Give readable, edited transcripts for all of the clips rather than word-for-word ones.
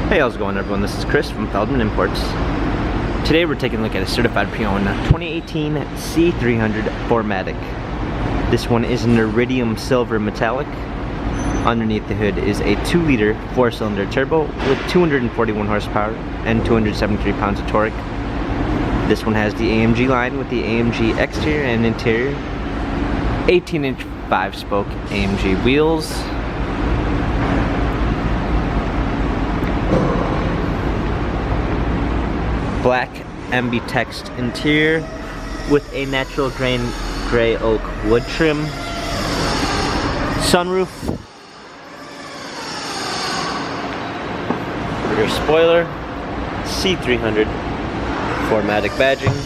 Hey, how's it going, everyone? This is Chris from Feldmann Imports. Today we're taking a look at a certified pre-owned 2018 C300 4MATIC. This one is an iridium silver metallic. Underneath the hood is a 2-liter 4-cylinder turbo with 241 horsepower and 273 pounds of torque. This one has the AMG line with the AMG exterior and interior, 18-inch 5-spoke AMG wheels. Black ambitext interior with a natural grain gray oak wood trim. Sunroof. Rear spoiler. C300 4MATIC badging.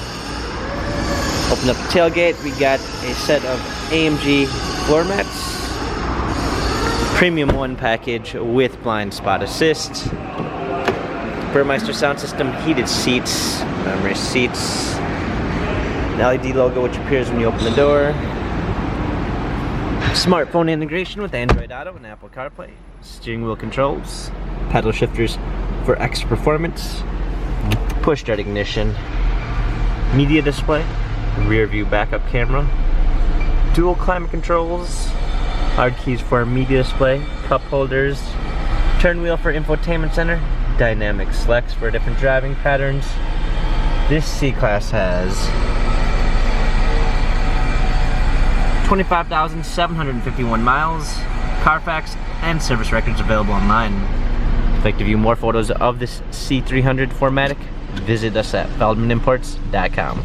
Open up the tailgate. We got a set of AMG floor mats. Premium 1 package with blind spot assist. Burmeister sound system, heated seats, memory seats, an LED logo which appears when you open the door, smartphone integration with Android Auto and Apple CarPlay, steering wheel controls, paddle shifters for extra performance, push start ignition, media display, rear view backup camera, dual climate controls, hard keys for media display, cup holders, turn wheel for infotainment center, dynamic selects for different driving patterns. This C-Class has 25,751 miles, Carfax and service records available online. If you'd like to view more photos of this C300 4MATIC, visit us at feldmanimports.com.